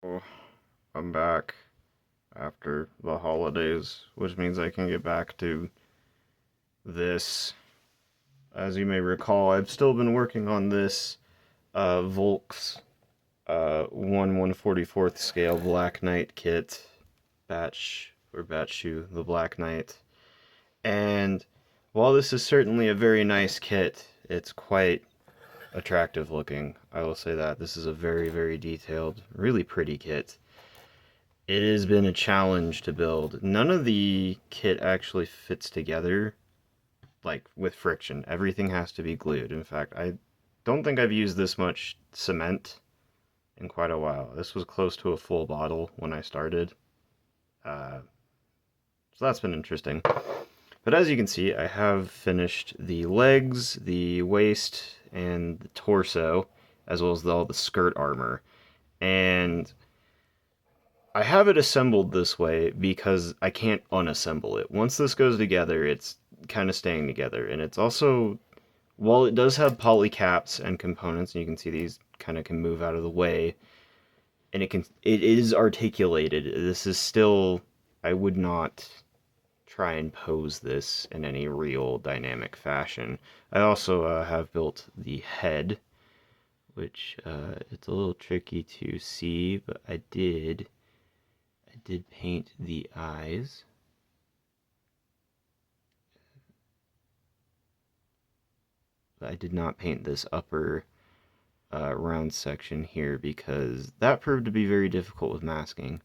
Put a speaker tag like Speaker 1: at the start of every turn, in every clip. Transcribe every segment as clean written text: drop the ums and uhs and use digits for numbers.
Speaker 1: Oh, I'm back after the holidays, which means I can get back to this. As you may recall, I've still been working on this Volks 1/144th scale Black Knight kit, batch shoe, the Black Knight. And while this is certainly a very nice kit, it's quite attractive looking. I will say that. This is a very, very detailed, really pretty kit. It has been a challenge to build. None of the kit actually fits together, like with friction. Everything has to be glued. In fact, I don't think I've used this much cement in quite a while. This was close to a full bottle when I started. Uh, so that's been interesting. But as you can see, I have finished the legs, the waist, and the torso, as well as all the skirt armor. And I have it assembled this way because I can't unassemble it. Once this goes together, it's kind of staying together. And it's also, while it does have poly caps and components, and you can see these kind of can move out of the way, and it is articulated. This is still, I would not try and pose this in any real dynamic fashion. I also have built the head, which it's a little tricky to see, but I did paint the eyes. I did not paint this upper round section here because that proved to be very difficult with masking.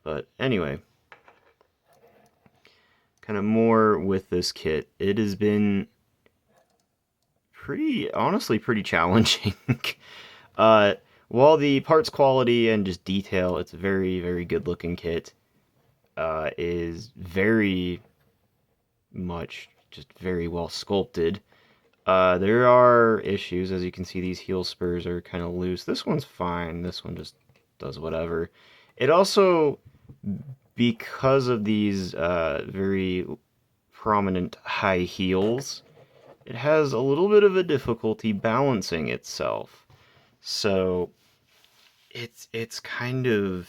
Speaker 1: But anyway, kind of more with this kit. It has been honestly, pretty challenging. uh, while the parts quality and just detail, it's a very, very good looking kit, is very much just very well sculpted. There are issues, as you can see, these heel spurs are kind of loose. This one's fine. This one just does whatever. It also, because of these very prominent high heels, it has a little bit of a difficulty balancing itself. So it's kind of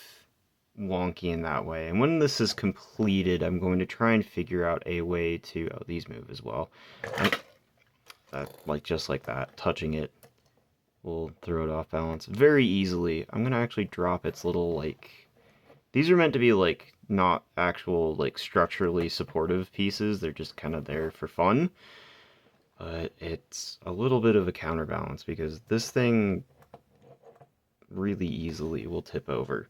Speaker 1: wonky in that way. And when this is completed, I'm going to try and figure out a way to, oh, these move as well. Like just like that, touching it will throw it off balance very easily. I'm gonna actually drop its little, like, these are meant to be like not actual like structurally supportive pieces. They're just kind of there for fun. But it's a little bit of a counterbalance because this thing really easily will tip over.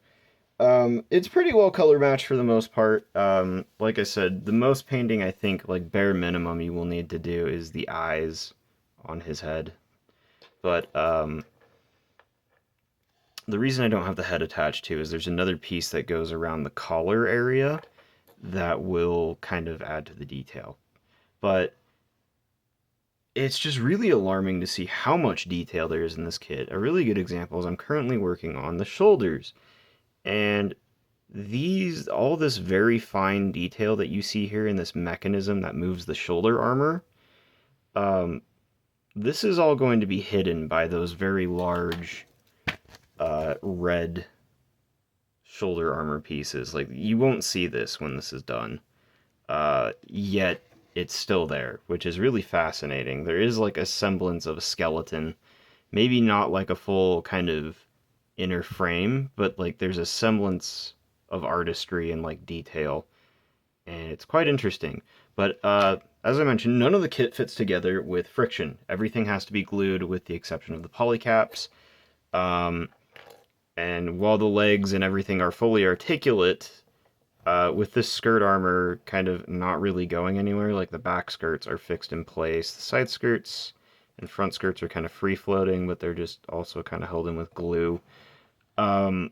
Speaker 1: It's pretty well color matched for the most part. Like I said, the most painting I think, like bare minimum, you will need to do is the eyes on his head. But the reason I don't have the head attached to is there's another piece that goes around the collar area that will kind of add to the detail. But it's just really alarming to see how much detail there is in this kit. A really good example is I'm currently working on the shoulders. And all this very fine detail that you see here in this mechanism that moves the shoulder armor, um, this is all going to be hidden by those very large red shoulder armor pieces. Like, you won't see this when this is done. Yet it's still there, which is really fascinating. There is like a semblance of a skeleton, maybe not like a full kind of inner frame, but like there's a semblance of artistry and like detail, and it's quite interesting. But as I mentioned, none of the kit fits together with friction. Everything has to be glued with the exception of the polycaps. Um, and while the legs and everything are fully articulate, with this skirt armor kind of not really going anywhere, like the back skirts are fixed in place. The side skirts and front skirts are kind of free floating, but they're just also kind of held in with glue. Um,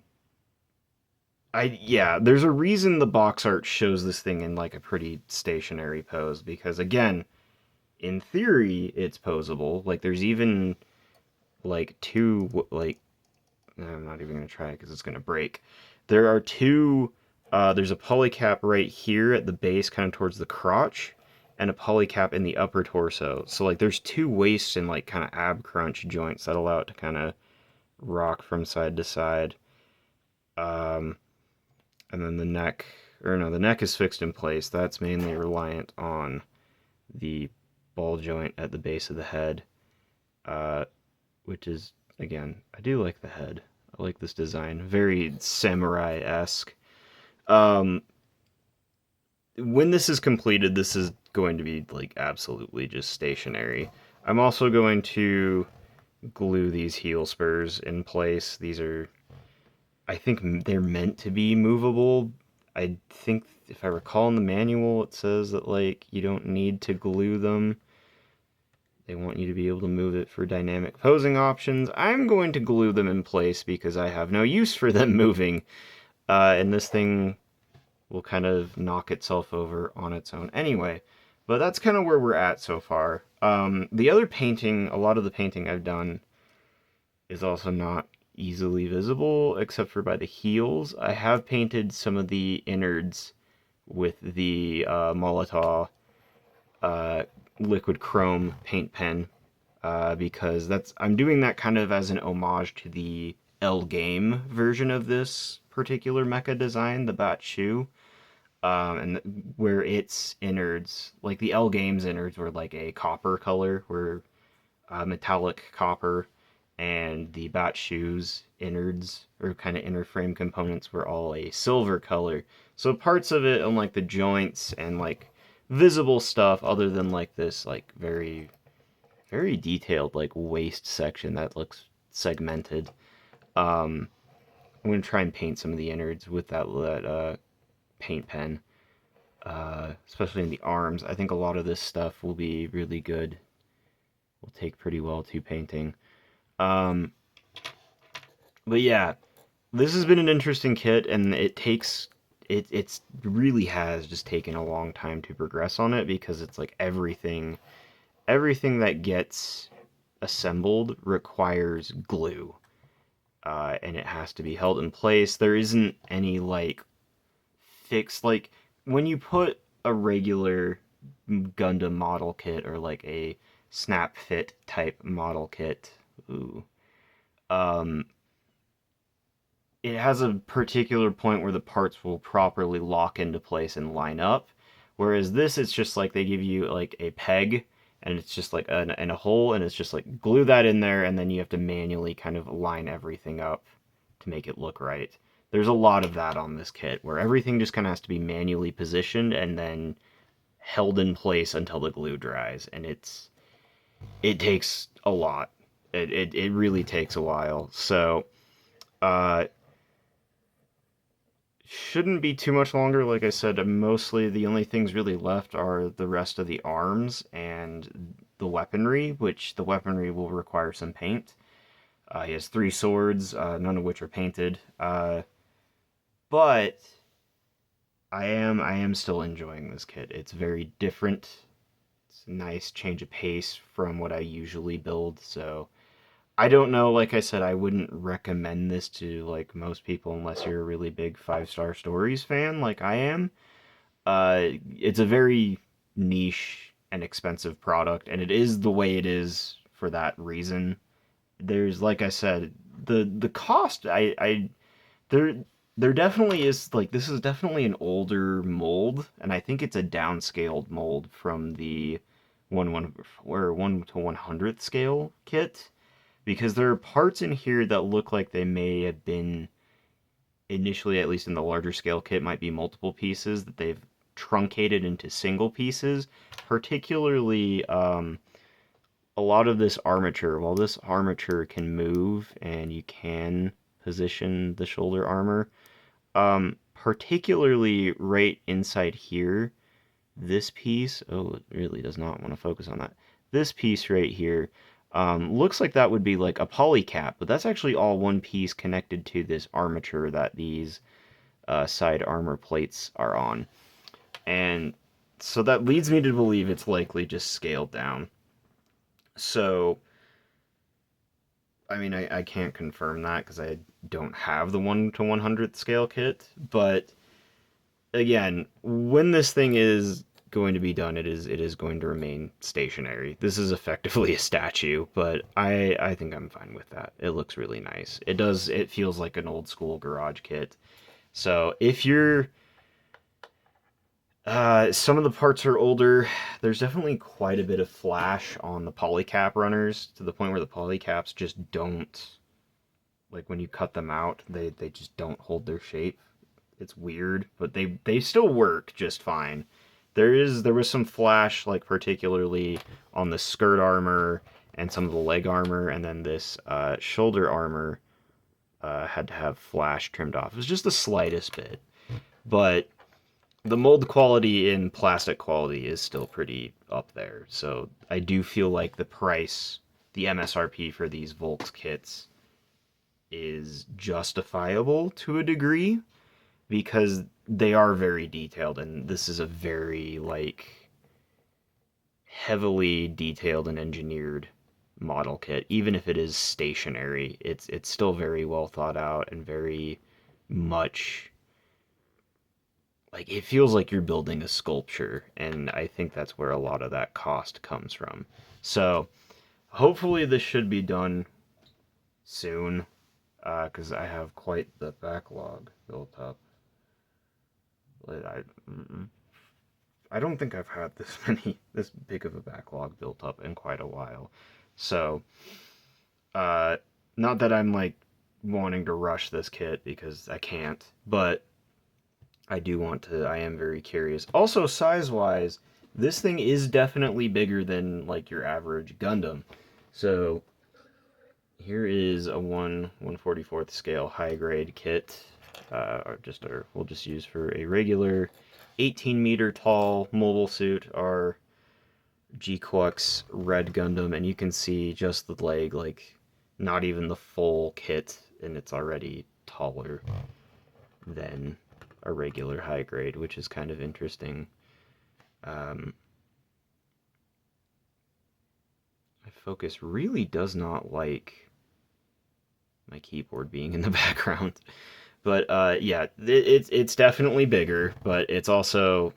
Speaker 1: yeah, there's a reason the box art shows this thing in like a pretty stationary pose because again, in theory, it's posable. Like there's even like two like I'm not even gonna try it because it's gonna break. There are two. There's a polycap right here at the base, kind of towards the crotch, and a polycap in the upper torso. So like there's two waist and like kind of ab crunch joints that allow it to kind of rock from side to side. Um, and then the neck, or no, the neck is fixed in place. That's mainly reliant on the ball joint at the base of the head, uh, which is, again, I do like the head. I like this design. Very samurai-esque. Um, when this is completed, this is going to be like absolutely just stationary. I'm also going to glue these heel spurs in place. These are, I think they're meant to be movable. I think if I recall in the manual, it says that like you don't need to glue them. They want you to be able to move it for dynamic posing options. I'm going to glue them in place because I have no use for them moving. And this thing will kind of knock itself over on its own anyway. But that's kind of where we're at so far. The other painting, a lot of the painting I've done is also not easily visible except for by the heels. I have painted some of the innards with the Molotov uh, liquid chrome paint pen because I'm doing that kind of as an homage to the L game version of this particular mecha design, the Bat Shoe. And where its innards, like the L Games innards, were like a copper color, were metallic copper, and the Bat Shoes innards or kind of inner frame components were all a silver color. So parts of it, unlike the joints and like visible stuff, other than like this like very detailed like waist section that looks segmented. Um, I'm gonna try and paint some of the innards with that paint pen, especially in the arms. I think a lot of this stuff will be really good. Will take pretty well to painting. Um, but yeah, this has been an interesting kit, and it's really has just taken a long time to progress on it because it's like everything that gets assembled requires glue, and it has to be held in place. There isn't any like fixed like when you put a regular Gundam model kit or like a snap fit type model kit. Ooh. Um, it has a particular point where the parts will properly lock into place and line up. Whereas this, it's just like they give you like a peg and it's just like and a hole and it's just like glue that in there and then you have to manually kind of line everything up to make it look right. There's a lot of that on this kit where everything just kind of has to be manually positioned and then held in place until the glue dries, and it takes a lot. It really takes a while. So uh, shouldn't be too much longer. Like I said, mostly the only things really left are the rest of the arms and the weaponry, which the weaponry will require some paint. He has three swords, none of which are painted. But I am still enjoying this kit. It's very different. It's a nice change of pace from what I usually build. So I don't know. Like I said, I wouldn't recommend this to like most people unless you're a really big 5-star stories fan, like I am. It's a very niche and expensive product, and it is the way it is for that reason. There's, like I said, the cost. There there definitely is like this is definitely an older mold, and I think it's a downscaled mold from the one to 100th scale kit because there are parts in here that look like they may have been initially, at least in the larger scale kit, might be multiple pieces that they've truncated into single pieces. Particularly, a lot of this armature. While this armature can move and you can position the shoulder armor, particularly right inside here, this piece, oh, it really does not want to focus on that. This piece right here looks like that would be like a poly cap, but that's actually all one piece connected to this armature that these side armor plates are on. And so that leads me to believe it's likely just scaled down. So, I mean, I can't confirm that because I don't have the 1 to 100th scale kit, but again, when this thing is going to be done, it is going to remain stationary. This is effectively a statue, but I think I'm fine with that. It looks really nice. It feels like an old school garage kit. So if you're some of the parts are older. There's definitely quite a bit of flash on the polycap runners to the point where the polycaps just don't, like when you cut them out, they just don't hold their shape. It's weird, but they still work just fine. There was some flash, like particularly on the skirt armor and some of the leg armor, and then this shoulder armor had to have flash trimmed off. It was just the slightest bit, but the mold quality and plastic quality is still pretty up there. So I do feel like the price, the MSRP for these Volks kits is justifiable to a degree because they are very detailed, and this is a very like heavily detailed and engineered model kit. Even if it is stationary, it's still very well thought out and very much like it feels like you're building a sculpture, and I think that's where a lot of that cost comes from. So hopefully this should be done soon, because I have quite the backlog built up. I don't think I've had this big of a backlog built up in quite a while. So, uh, not that I'm like wanting to rush this kit because I can't, but I do want to. I am very curious. Also, size wise, this thing is definitely bigger than like your average Gundam. So, here is a 1/144th scale high grade kit. We'll just use for a regular 18-meter tall mobile suit our G-Quux Red Gundam, and you can see just the leg, like not even the full kit, and it's already taller than a regular high grade, which is kind of interesting. My focus really does not like my keyboard being in the background. But yeah, it's definitely bigger, but it's also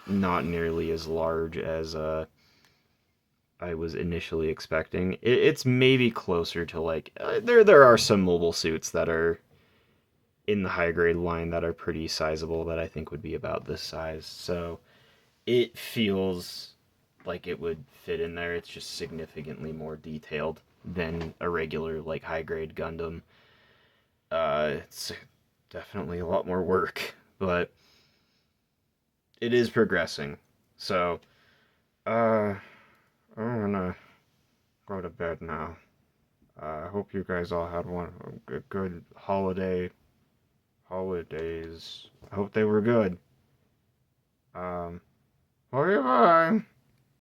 Speaker 1: not nearly as large as I was initially expecting. It's maybe closer to like there are some mobile suits that are in the high grade line that are pretty sizable that I think would be about this size. So it feels like it would fit in there. It's just significantly more detailed than a regular like high grade Gundam. It's definitely a lot more work, but it is progressing. So, I'm gonna go to bed now. I hope you guys all had a good holidays. I hope they were good. Um, bye bye.